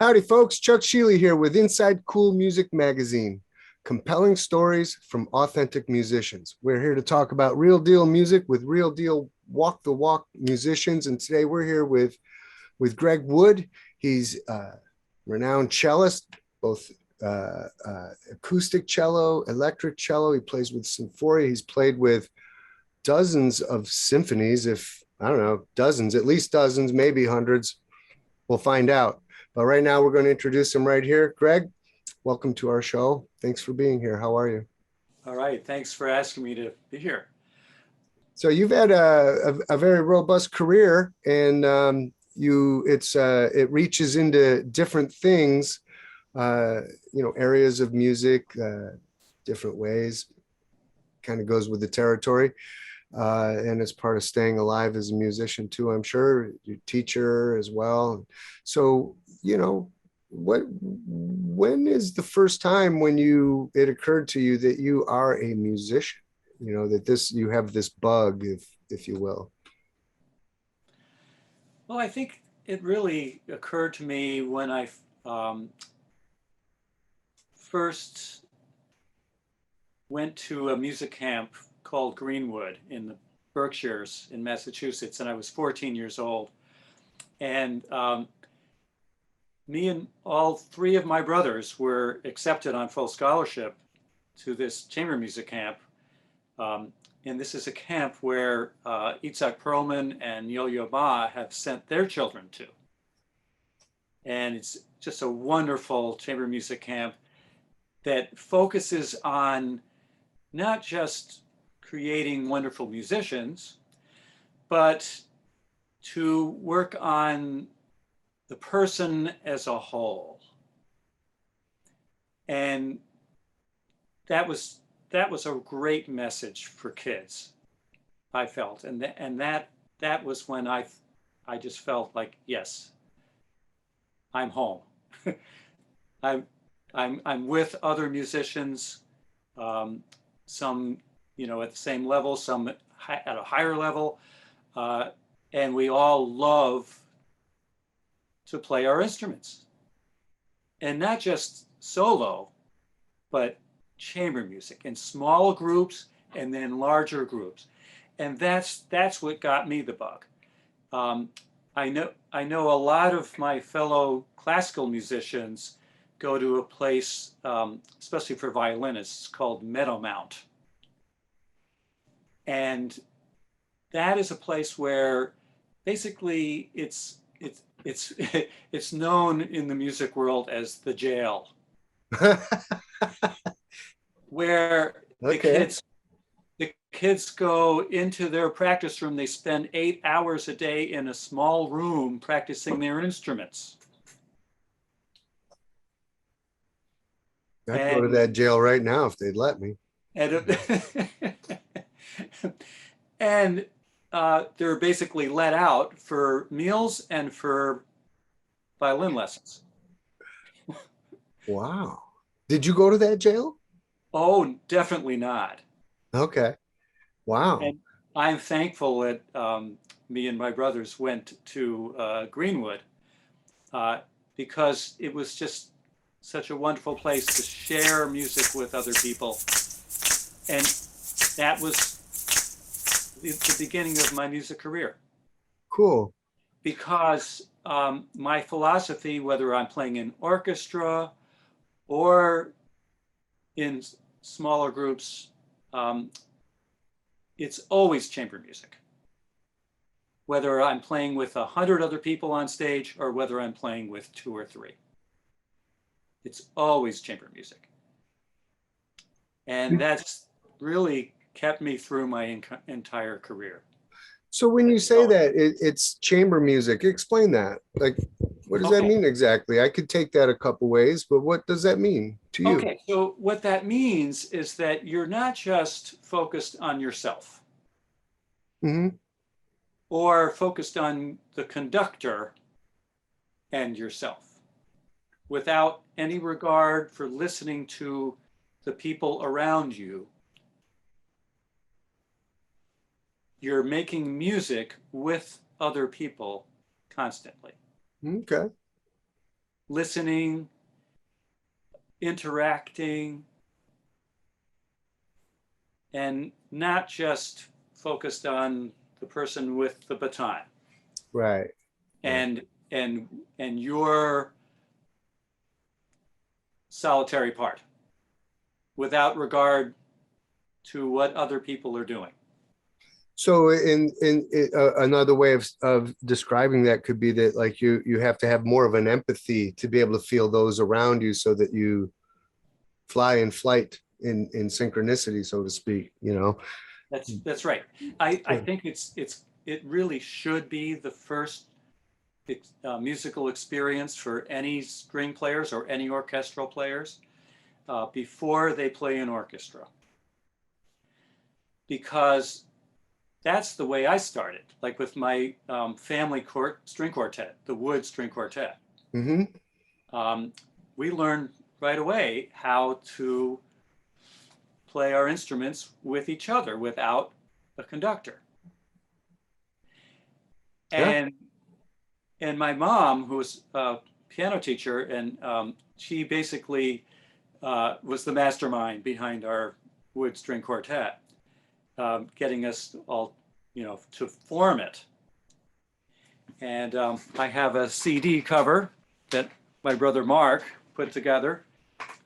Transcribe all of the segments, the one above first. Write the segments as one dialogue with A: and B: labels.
A: Howdy, folks. Chuck Sheely here with Inside Cool Music Magazine. Compelling stories from authentic musicians. We're here to talk about real deal music with real deal walk the walk musicians. And today we're here with Greg Wood. He's a renowned cellist, both acoustic cello, electric cello. He plays with Symphoria. He's played with dozens of symphonies, if I don't know, dozens, at least dozens, maybe hundreds. We'll find out. But right now we're going to introduce him right here. Greg, welcome to our show. Thanks for being here. How are you?
B: All right. Thanks for asking me to be here.
A: So you've had a very robust career, and it reaches into different things, areas of music, different ways. Kind of goes with the territory. And it's part of staying alive as a musician too, I'm sure. You're a teacher as well. So, when is the first time when it occurred to you that you are a musician? That you have this bug, if you will.
B: Well, I think it really occurred to me when I first went to a music camp called Greenwood in the Berkshires in Massachusetts, and I was 14 years old. And me and all three of my brothers were accepted on full scholarship to this chamber music camp. And this is a camp where Itzhak Perlman and Yo-Yo Ma have sent their children to. And it's just a wonderful chamber music camp that focuses on not just creating wonderful musicians, but to work on the person as a whole. And that was a great message for kids, I felt. And that was when I just felt like, yes, I'm home. I'm with other musicians, some at the same level, some at a higher level, and we all love to play our instruments, and not just solo, but chamber music in small groups and then larger groups, and that's what got me the bug. I know a lot of my fellow classical musicians go to a place, especially for violinists, called Meadowmount. And that is a place where basically it's known in the music world as the jail, where
A: Okay.
B: the kids go into their practice room. They spend 8 hours a day in a small room practicing their instruments.
A: I'd go to that jail right now if they'd let me.
B: And they're basically let out for meals and for violin lessons.
A: Wow. Did you go to that jail?
B: Oh, definitely not.
A: Okay. Wow.
B: And I'm thankful that me and my brothers went to Greenwood because it was just such a wonderful place to share music with other people. And that was the beginning of my music career.
A: Cool.
B: Because my philosophy, whether I'm playing in orchestra or in smaller groups, it's always chamber music. Whether I'm playing with 100 other people on stage or whether I'm playing with 2 or 3. It's always chamber music. And that's really kept me through my entire career.
A: So when you say that it's chamber music, explain that. Like, what does that mean exactly? I could take that a couple ways, but what does that mean to you?
B: Okay, so what that means is that you're not just focused on yourself, or focused on the conductor and yourself, without any regard for listening to the people around you. You're making music with other people constantly.
A: Okay.
B: listening, interacting, and not just focused on the person with the baton
A: Right.
B: and your solitary part without regard to what other people are doing.
A: So another way of describing that could be that like you have to have more of an empathy to be able to feel those around you so that you fly in flight in synchronicity, so to speak, you know.
B: That's right. I think it really should be the first musical experience for any string players or any orchestral players before they play an orchestra, because that's the way I started, like with my family string quartet, the Wood String Quartet.
A: Mm-hmm.
B: We learned right away how to play our instruments with each other without a conductor.
A: Yeah.
B: And my mom, who was a piano teacher, and she basically was the mastermind behind our Wood String Quartet, getting us all, to form it. And I have a CD cover that my brother Mark put together.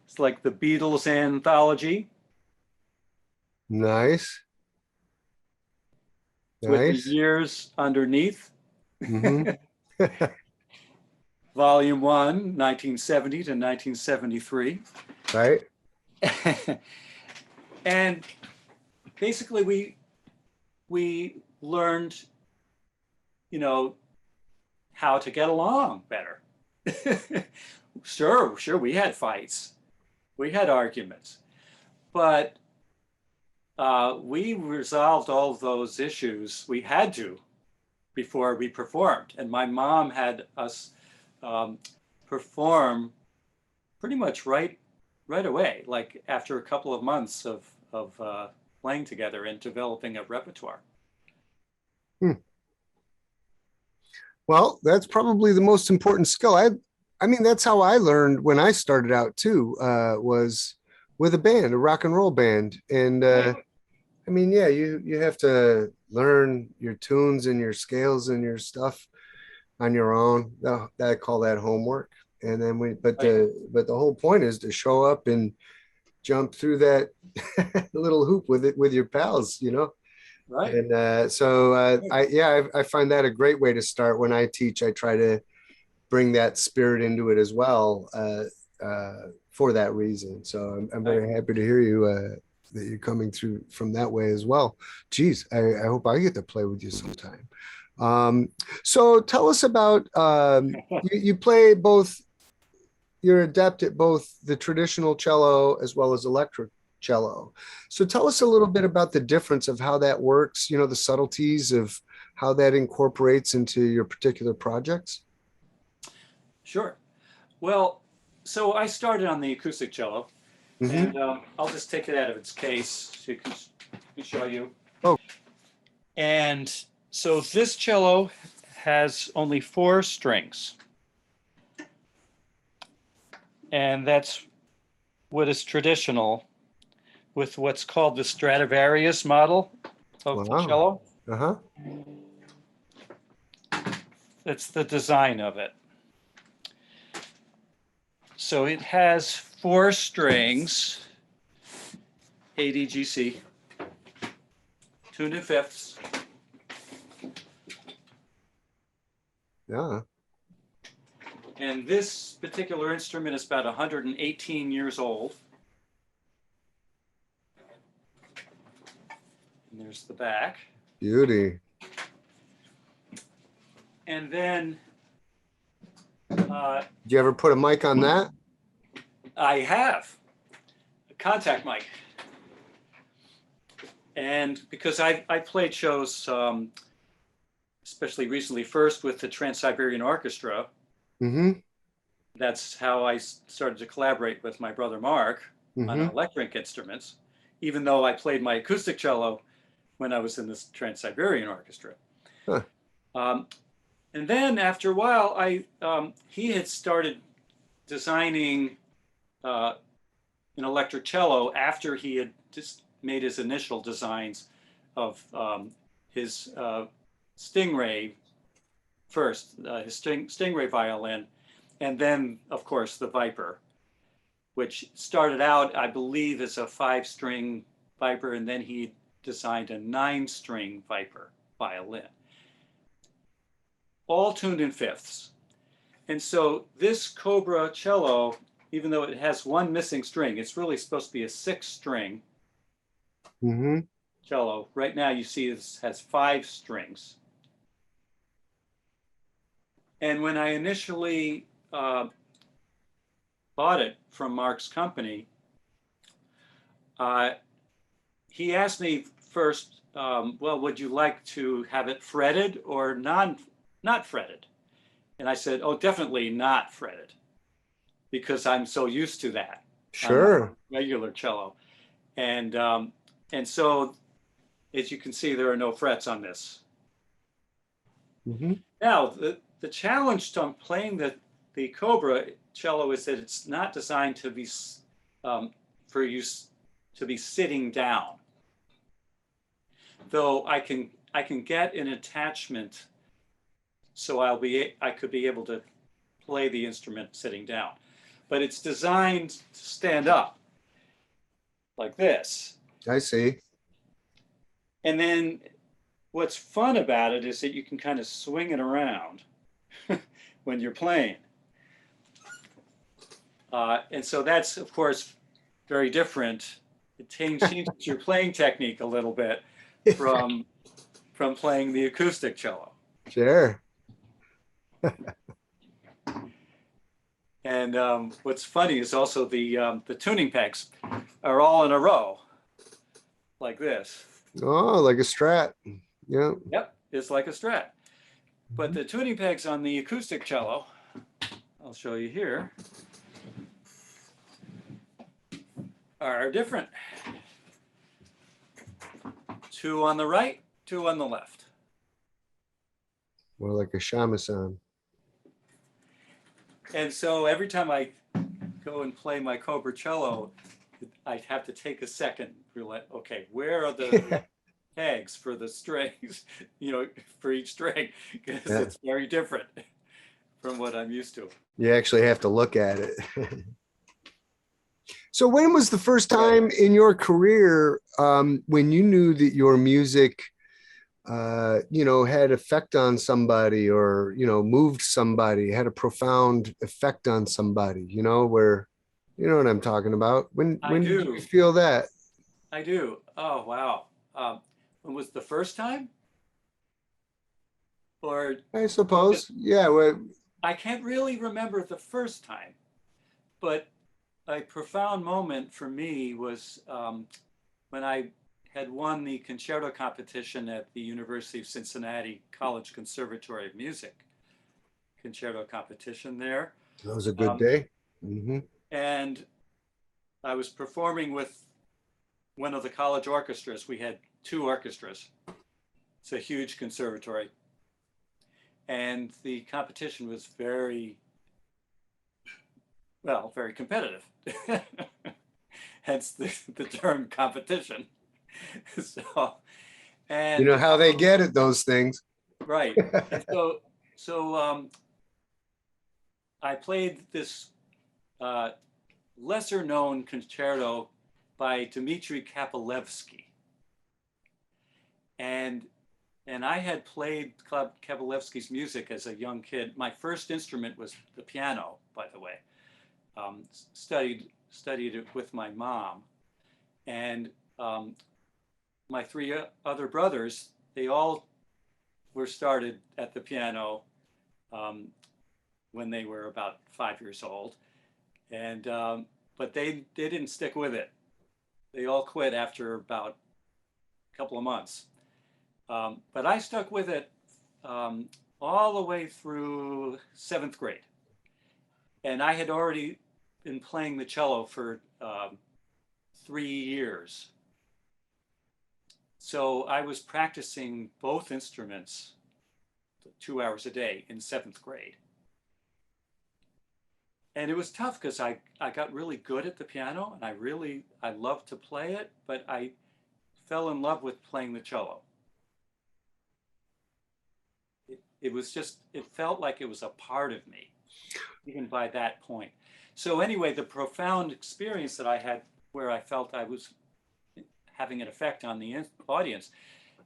B: It's like the Beatles anthology.
A: Nice.
B: With the
A: Nice.
B: years underneath.
A: Mm-hmm.
B: Volume 1, 1970 to 1973.
A: Right.
B: And basically we learned, how to get along better. Sure, we had fights. We had arguments. But we resolved all of those issues. We had to before we performed. And my mom had us perform pretty much right away, like after a couple of months of playing together and developing a repertoire.
A: Well, that's probably the most important skill. I mean, that's how I learned when I started out too, was with a band, a rock and roll band. And I mean, yeah, you have to learn your tunes and your scales and your stuff on your own. I call that homework. And then but the whole point is to show up and jump through that little hoop with your pals, you know.
B: Right.
A: And I find that a great way to start. When I teach, I try to bring that spirit into it as well, for that reason. So I'm very happy to hear you that you're coming through from that way as well. Geez, I hope I get to play with you sometime. So tell us about you play both. You're adept at both the traditional cello as well as electric cello. So tell us a little bit about the difference of how that works, the subtleties of how that incorporates into your particular projects.
B: Sure. Well, so I started on the acoustic cello, and I'll just take it out of its case so I can show you.
A: Oh.
B: And so this cello has only 4 strings. And that's what is traditional with what's called the Stradivarius model of the cello.
A: Uh-huh.
B: That's the design of it. So it has 4 strings, A, D, G, C, tuned in fifths.
A: Yeah.
B: And this particular instrument is about 118 years old. And there's the back.
A: Beauty.
B: And then
A: did you ever put a mic on that?
B: I have a contact mic. And because I played shows, especially recently, first with the Trans-Siberian Orchestra.
A: Mm-hmm.
B: That's how I started to collaborate with my brother Mark on electric instruments, even though I played my acoustic cello when I was in this Trans-Siberian Orchestra.
A: Huh.
B: And then after a while, he had started designing an electric cello after he had just made his initial designs of his Stingray first, his Stingray violin, and then, of course, the Viper, which started out, I believe, as a 5-string Viper, and then he designed a 9-string Viper violin, all tuned in fifths. And so this Cobra cello, even though it has one missing string, it's really supposed to be a 6-string cello. Right now you see this has 5 strings. And when I initially bought it from Mark's company, he asked me first, well, would you like to have it fretted or not fretted? And I said, oh, definitely not fretted, because I'm so used to that.
A: Sure.
B: Regular cello. And so, as you can see, there are no frets on this. Now, the challenge to playing the Cobra cello is that it's not designed to be for use to be sitting down. Though I can get an attachment, so I could be able to play the instrument sitting down, but it's designed to stand up like this.
A: I see.
B: And then what's fun about it is that you can kind of swing it around when you're playing. And so that's, of course, very different. It changes your playing technique a little bit from playing the acoustic cello.
A: Sure.
B: And what's funny is also the tuning pegs are all in a row, like this.
A: Oh, like a Strat. Yeah.
B: Yep, it's like a Strat. But the tuning pegs on the acoustic cello, I'll show you here, are different. 2 on the right, 2 on the left.
A: More like a shamisen.
B: And so every time I go and play my Cobra cello, I have to take a second, realize, okay, where are the pegs for the strings, for each string, because it's very different from what I'm used to.
A: You actually have to look at it. So when was the first time in your career when you knew that your music, had effect on somebody, or, moved somebody, had a profound effect on somebody, where, you know what I'm talking about? When did you feel that?
B: I do. Oh, wow. When was the first time? Or
A: I suppose, yeah. Well,
B: I can't really remember the first time, but a profound moment for me was when I had won the concerto competition at the University of Cincinnati College Conservatory of Music concerto competition there.
A: that was a good day.
B: And I was performing with one of the college orchestras. We had 2 orchestras. It's a huge conservatory. And the competition was very competitive. Hence the term competition. And
A: you know how they get at those things.
B: Right. And so I played this lesser known concerto by Dmitri Kapelevsky. And I had played Kapelevsky's music as a young kid. My first instrument was the piano, by the way. Studied it with my mom. And my 3 other brothers, they all were started at the piano when they were about 5 years old. And but they didn't stick with it. They all quit after about a couple of months. But I stuck with it all the way through 7th grade. And I had already been playing the cello for 3 years. So I was practicing both instruments 2 hours a day in 7th grade. and it was tough because I got really good at the piano and I loved to play it, but I fell in love with playing the cello. It was just, it felt like it was a part of me, even by that point. So anyway, the profound experience that I had where I felt I was having an effect on the audience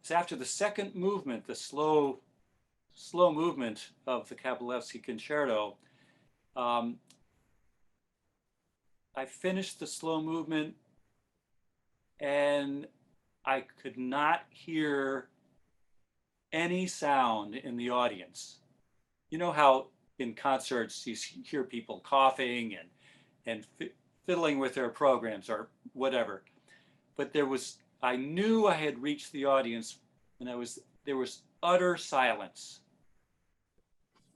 B: is after the second movement, the slow movement of the Kabalevsky Concerto. I finished the slow movement and I could not hear any sound in the audience. You know how in concerts you hear people coughing and fiddling with their programs or whatever. But I knew I had reached the audience and there was utter silence.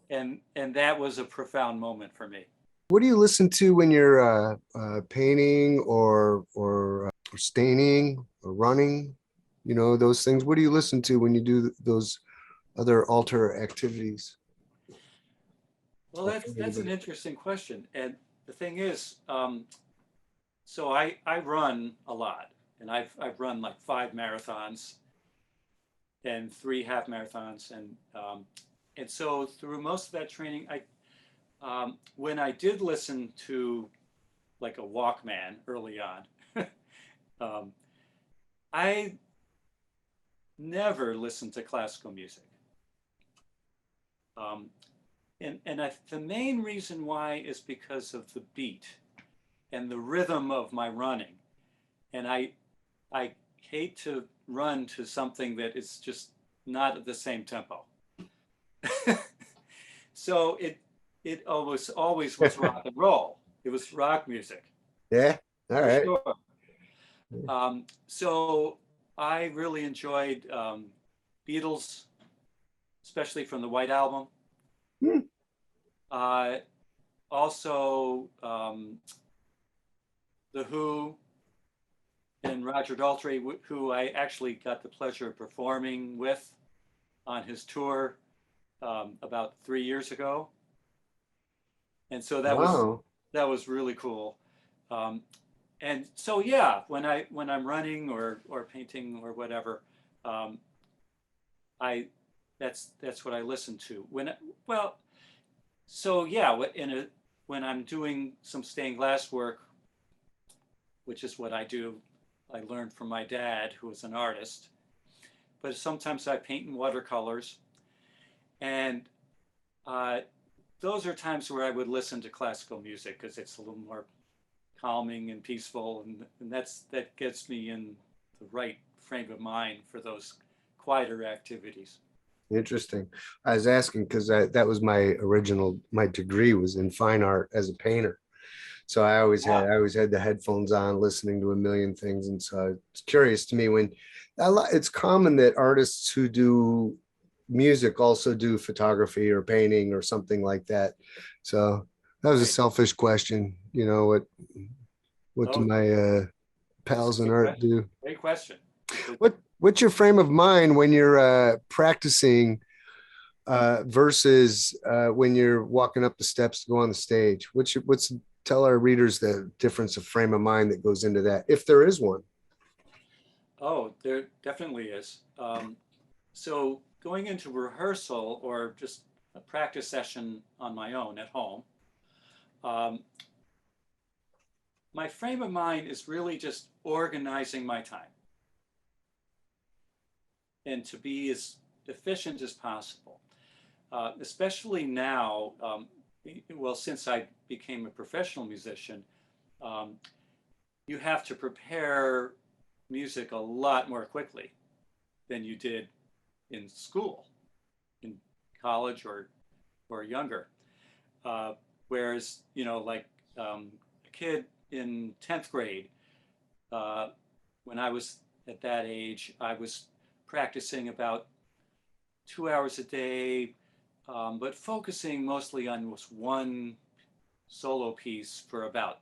B: And that was a profound moment for me.
A: What do you listen to when you're painting or staining or running? You know, those things. What do you listen to when you do those other alter activities?
B: Well, that's an interesting question. And the thing is, so I run a lot, and I've run like 5 marathons and 3 half marathons, and so through most of that training, when I did listen to like a Walkman early on, I never listened to classical music. The main reason why is because of the beat and the rhythm of my running. And I hate to run to something that is just not at the same tempo. So it always was rock and roll. It was rock music.
A: Yeah. All
B: for
A: right.
B: Sure. So I really enjoyed Beatles, especially from the White Album.
A: Hmm.
B: Also, The Who and Roger Daltrey, who I actually got the pleasure of performing with on his tour about 3 years ago. And so
A: Wow.
B: that was really cool. And so yeah, when I'm running or painting or whatever, I that's what I listen to. So yeah, when I'm doing some stained glass work, which is what I do, I learned from my dad, who was an artist. But sometimes I paint in watercolors, and those are times where I would listen to classical music because it's a little more calming and peaceful, and that gets me in the right frame of mind for those quieter activities.
A: Interesting. I was asking because that was my degree was in fine art as a painter. So
B: Wow.
A: I always had the headphones on listening to a million things. And so it's curious to me it's common that artists who do music also do photography or painting or something like that. So that was a
B: Right.
A: selfish question. You know, what do
B: Oh,
A: my
B: that's a
A: pals in
B: great
A: art
B: question.
A: do?
B: Great question.
A: What's your frame of mind when you're practicing versus when you're walking up the steps to go on the stage? Tell our readers the difference of frame of mind that goes into that, if there is one.
B: Oh, there definitely is. So going into rehearsal or just a practice session on my own at home, um, my frame of mind is really just organizing my time and to be as efficient as possible. Especially now, well, since I became a professional musician, um, you have to prepare music a lot more quickly than you did in school, in college or younger. Uh, Whereas, like a kid in 10th grade, uh, when I was at that age, I was practicing about 2 hours a day, but focusing mostly on just one solo piece for about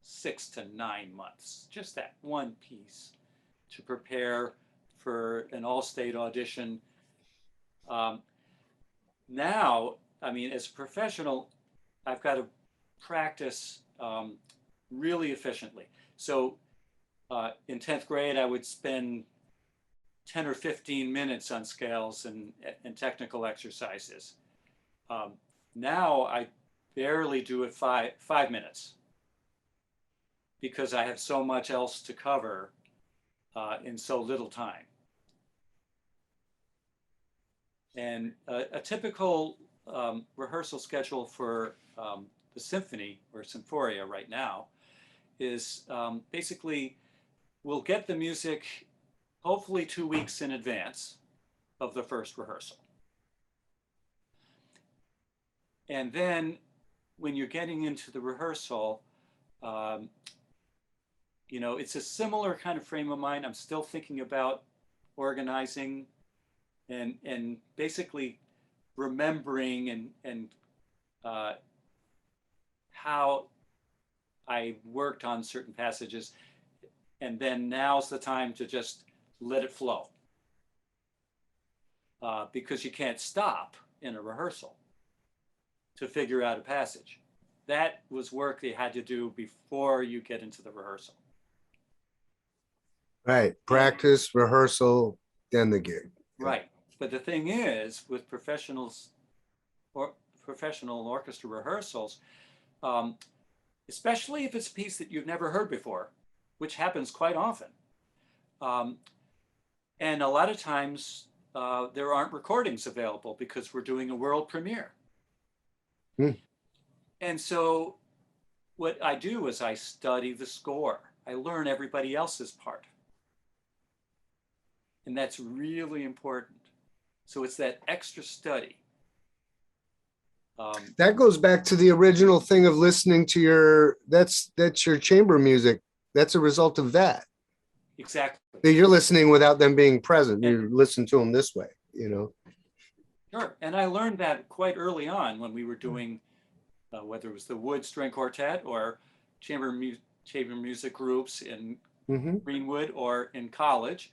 B: 6 to 9 months, just that one piece to prepare for an all-state audition. Um, Now, I mean, as a professional, I've got to practice really efficiently. So in 10th grade, I would spend 10 or 15 minutes on scales and technical exercises. Now I barely do it five minutes because I have so much else to cover in so little time. And a typical rehearsal schedule for the symphony or Symphoria right now is basically we'll get the music hopefully 2 weeks in advance of the first rehearsal. And then when you're getting into the rehearsal, you know, it's a similar kind of frame of mind. I'm still thinking about organizing and basically remembering and how I worked on certain passages. And then now's the time to just let it flow. Because you can't stop in a rehearsal to figure out a passage. That was work they had to do before you get into the rehearsal.
A: Right. Practice, rehearsal, then the gig.
B: Right. But the thing is, with professionals or professional orchestra rehearsals, especially if it's a piece that you've never heard before, which happens quite often. And a lot of times there aren't recordings available because we're doing a world premiere. And so what I do is I study the score. I learn everybody else's part. And that's really important. So it's that extra study.
A: That goes back to the original thing of listening to your, that's your chamber music. That's a result of that.
B: Exactly.
A: That you're listening without them being present. You listen to them this way, you know?
B: Sure. And I learned that quite early on when we were doing, whether it was the Wood String Quartet or chamber music groups in Greenwood or in college,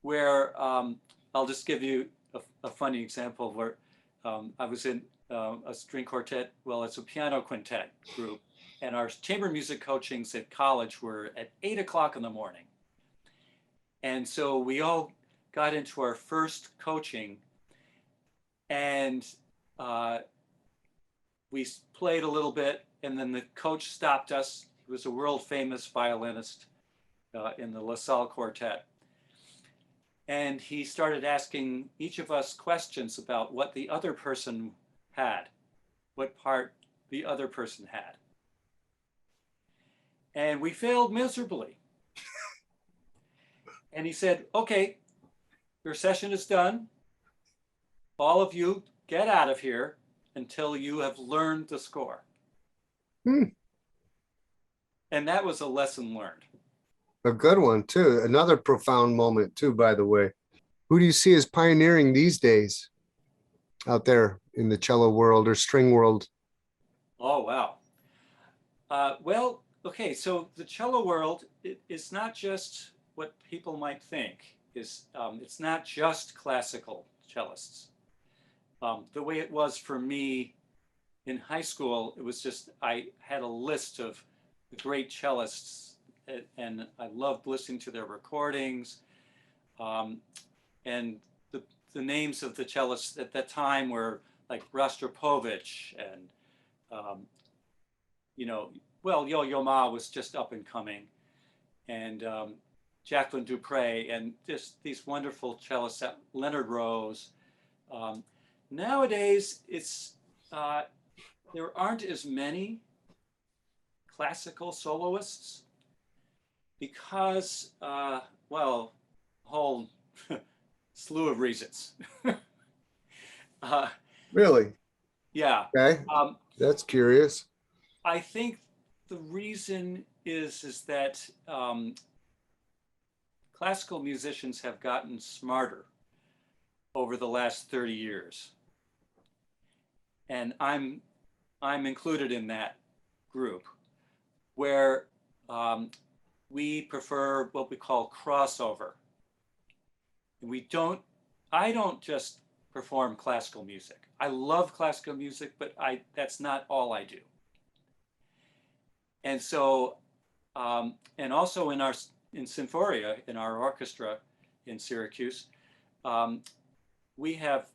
B: where I'll just give you a funny example where I was in a string quartet, well, it's a piano quintet group, and our chamber music coachings at college were at 8 o'clock in the morning. And so we all got into our first coaching, and we played a little bit, and then the coach stopped us. He was a world famous violinist in the La Salle Quartet. And he started asking each of us questions about what the other person had, what part the other person had. And we failed miserably. And he said, okay, your session is done. All of you get out of here until you have learned the score. And that was a lesson learned.
A: A good one too. Another profound moment too, by the way. Who do you see as pioneering these days out there in the cello world or string world?
B: Oh, wow. Well, okay, so the cello world is not just what people might think. It's not just classical cellists. The way it was for me in high school, it was just, I had a list of the great cellists and I loved listening to their recordings. And the names of the cellists at that time were like Rostropovich and, you know, well, Yo-Yo Ma was just up and coming, and Jacqueline Dupre, and just these wonderful cellists, Leonard Rose. Nowadays, it's there aren't as many classical soloists because, well, a whole slew of reasons.
A: Really?
B: Yeah.
A: Okay. That's curious.
B: I think the reason is that classical musicians have gotten smarter over the last 30 years. And I'm included in that group where we prefer what we call crossover. And I don't just perform classical music. I love classical music, but that's not all I do. And so, and also in Symphoria, in our orchestra in Syracuse, we have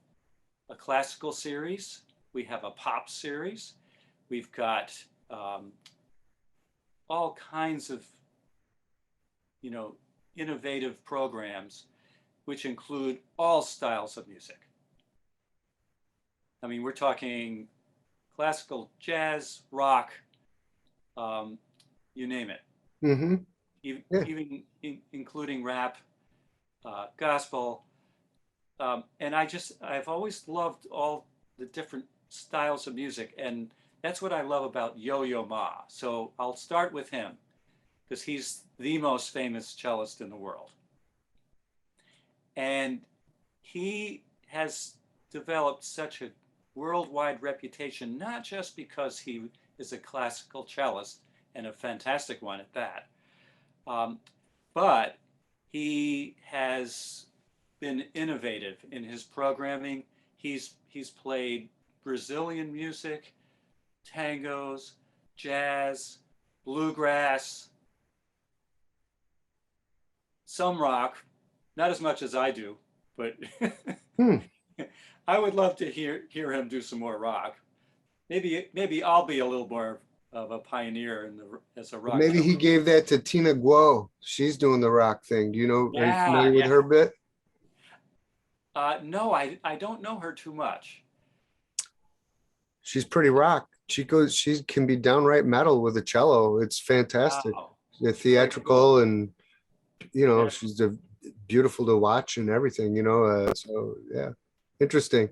B: a classical series, we have a pop series, we've got all kinds of, you know, innovative programs which include all styles of music. I mean, we're talking classical, jazz, rock, you name it.
A: Mm-hmm. Yeah.
B: Even including rap, gospel. And I've always loved all the different styles of music. And that's what I love about Yo-Yo Ma. So I'll start with him because he's the most famous cellist in the world. And he has developed such a worldwide reputation, not just because he is a classical cellist and a fantastic one at that, but he has been innovative in his programming. He's played Brazilian music, tangos, jazz, bluegrass, some rock, not as much as I do, but I would love to hear him do some more rock. Maybe I'll be a little more of a pioneer as a rock
A: Maybe he
B: cellist.
A: gave that to Tina Guo. She's doing the rock thing. Do you know? Are you
B: Yeah,
A: familiar with
B: yeah.
A: her bit?
B: No, I don't know her too much.
A: She's pretty rock. She can be downright metal with a cello. It's fantastic.
B: Wow.
A: The
B: Very
A: theatrical
B: cool.
A: and you know,
B: Yeah,
A: she's beautiful to watch and everything, you know. So yeah, interesting.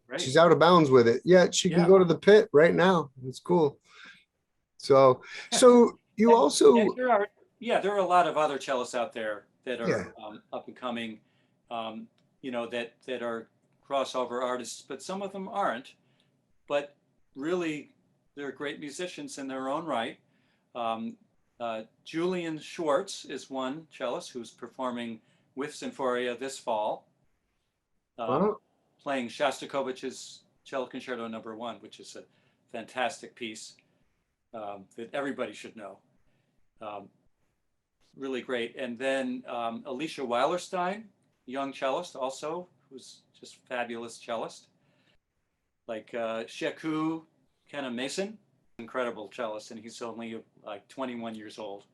B: great.
A: She's out of bounds with it. Yeah, she can
B: Yeah.
A: go to the pit right now. It's cool. So you
B: And
A: also,
B: there are a lot of other cellists out there that
A: yeah,
B: are up and coming, um, that are crossover artists, but some of them aren't. But really, they're great musicians in their own right. Um, Julian Schwartz is one cellist who's performing with Symphoria this fall, um,
A: well,
B: playing Shostakovich's Cello Concerto No. 1, which is a fantastic piece that everybody should know. Um, really great. And then Alicia Weilerstein, young cellist also, who's just fabulous cellist. Like Sheku Kenna Mason, incredible cellist, and he's only like 21 years old.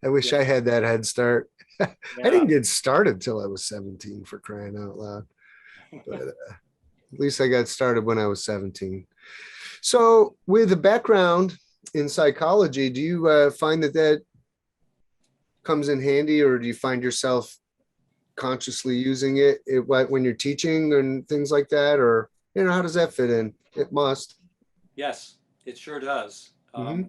A: I wish
B: Yeah,
A: I had that head start. I
B: yeah.
A: didn't get started till I was 17 for crying out loud. But at least I got started when I was 17. So with a background in psychology, do you find that comes in handy, or do you find yourself consciously using when you're teaching and things like that? Or, you know, how does that fit in? It must.
B: Yes, it sure does.
A: Hmm.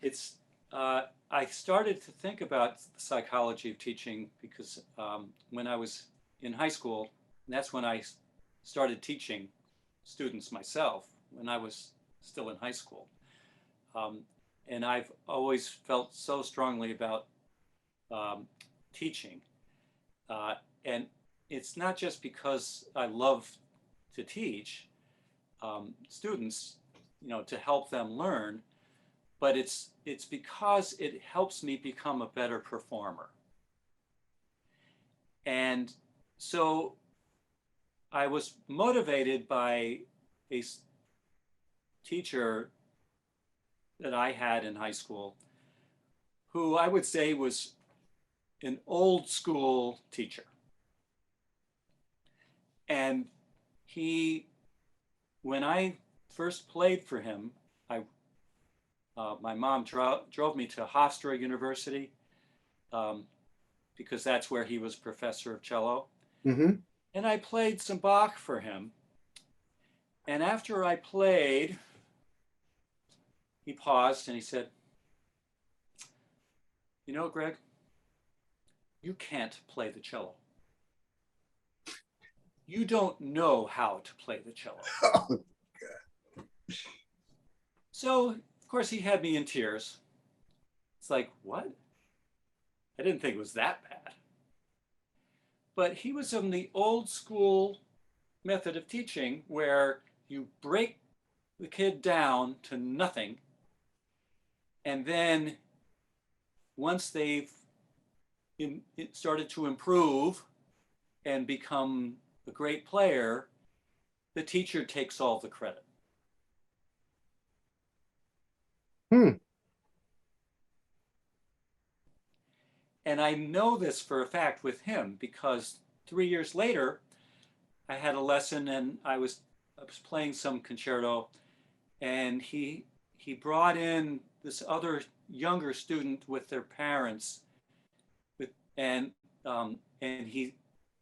B: It's I started to think about the psychology of teaching because when I was in high school, and that's when I started teaching students myself when I was still in high school. Um, and I've always felt so strongly about um, teaching. Uh, and it's not just because I love to teach students, to help them learn, but it's because it helps me become a better performer. And so I was motivated by a teacher that I had in high school, who I would say was an old school teacher. And he, when I first played for him, my mom drove me to Hofstra University um, because that's where he was professor of cello.
A: Hmm.
B: And I played some Bach for him. And after I played, he paused and he said, "You know, Greg, you can't play the cello. You don't know how to play the cello." So, of course, he had me in tears. It's like, what? I didn't think it was that bad. But he was from the old school method of teaching where you break the kid down to nothing. And then once they've started to improve and become a great player, the teacher takes all the credit.
A: Hmm.
B: And I know this for a fact with him because 3 years later, I had a lesson and I was playing some concerto, and he brought in this other younger student with their parents, and he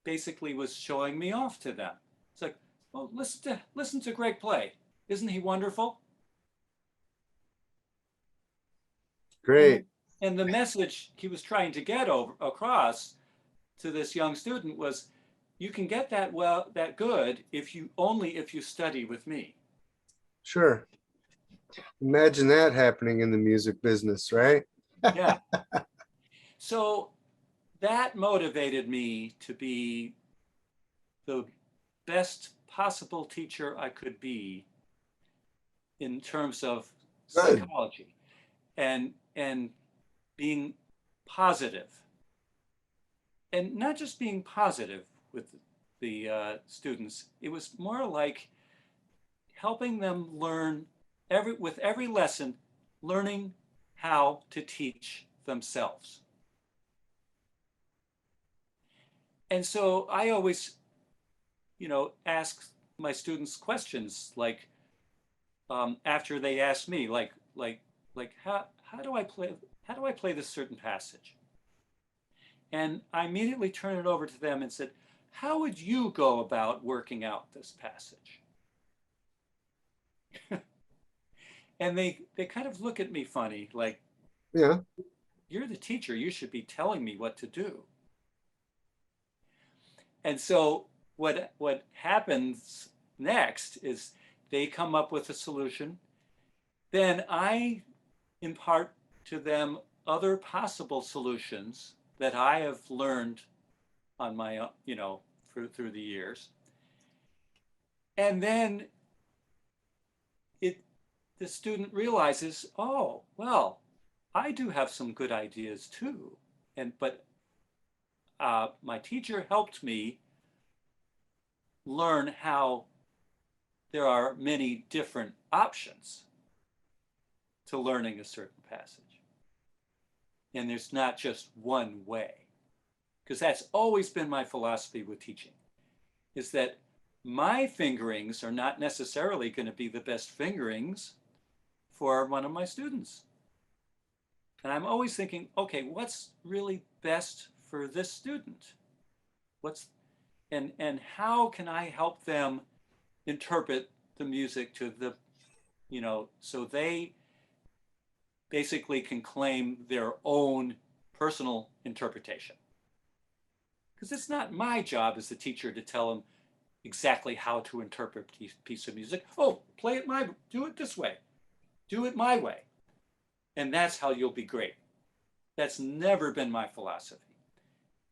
B: basically was showing me off to them. It's like, well, listen to Greg play. Isn't he wonderful?
A: Great.
B: And the message he was trying to get across to this young student was, you can get that good if you study with me.
A: Sure. Imagine that happening in the music business, right?
B: Yeah. So that motivated me to be the best possible teacher I could be in terms of
A: Good.
B: psychology and being positive, and not just being positive with the students. It was more like helping them learn with every lesson, learning how to teach themselves. And so I always, ask my students questions like, after they ask me, how do I play this certain passage? And I immediately turn it over to them and said, how would you go about working out this passage? And they kind of look at me funny, like,
A: Yeah.
B: you're the teacher, you should be telling me what to do. And so what happens next is they come up with a solution. Then I impart to them other possible solutions that I have learned on my, through the years. And then the student realizes, oh, well, I do have some good ideas too. But my teacher helped me learn how there are many different options to learning a certain passage. And there's not just one way. Because that's always been my philosophy with teaching, is that my fingerings are not necessarily going to be the best fingerings for one of my students. And I'm always thinking, okay, what's really best for this student? And how can I help them interpret the music to the, so they basically can claim their own personal interpretation. Because it's not my job as the teacher to tell them exactly how to interpret a piece of music. Oh, do it this way. Do it my way. And that's how you'll be great. That's never been my philosophy.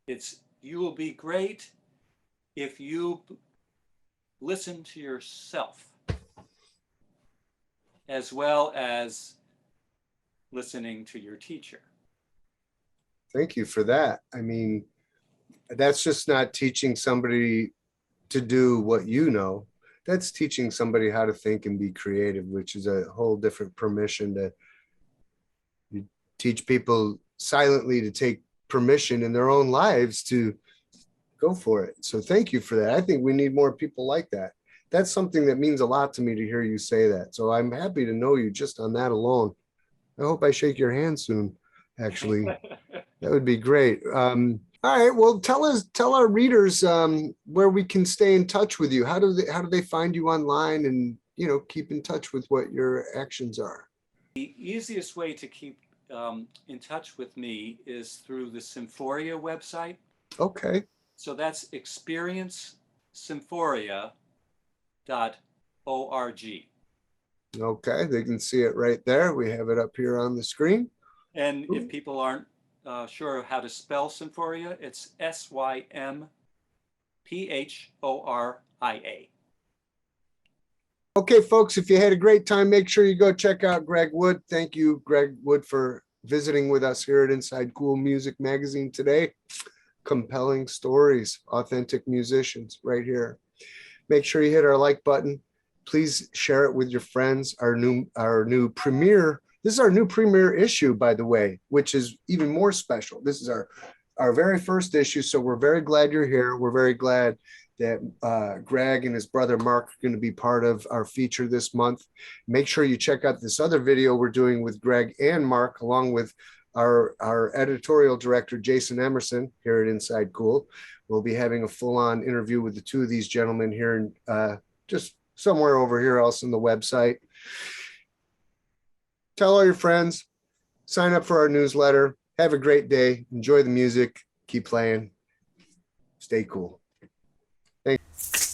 B: It's, you will be great if you listen to yourself as well as listening to your teacher.
A: Thank you for that. I mean, that's just not teaching somebody to do what you know. That's teaching somebody how to think and be creative, which is a whole different permission to you teach people silently to take permission in their own lives to go for it. So thank you for that. I think we need more people like that. That's something that means a lot to me to hear you say that. So I'm happy to know you just on that alone. I hope I shake your hand soon, actually. That would be great. All right. Well, tell our readers where we can stay in touch with you. How do they find you online and keep in touch with what your actions are?
B: The easiest way to keep in touch with me is through the Symphoria website.
A: Okay.
B: So that's experiencesymphoria.org.
A: Okay. They can see it right there. We have it up here on the screen.
B: And if people aren't sure how to spell Symphoria, it's Symphoria.
A: Okay, folks, if you had a great time, make sure you go check out Greg Wood. Thank you, Greg Wood, for visiting with us here at Inside Cool Music Magazine today. Compelling stories, authentic musicians right here. Make sure you hit our like button. Please share it with your friends. Our new premiere. This is our new premiere issue, by the way, which is even more special. This is our very first issue. So we're very glad you're here. We're very glad that Greg and his brother Mark are going to be part of our feature this month. Make sure you check out this other video we're doing with Greg and Mark, along with our editorial director, Jason Emerson, here at Inside Cool. We'll be having a full-on interview with the two of these gentlemen here in just somewhere over here else on the website. Tell all your friends, sign up for our newsletter. Have a great day. Enjoy the music. Keep playing. Stay cool. Thanks.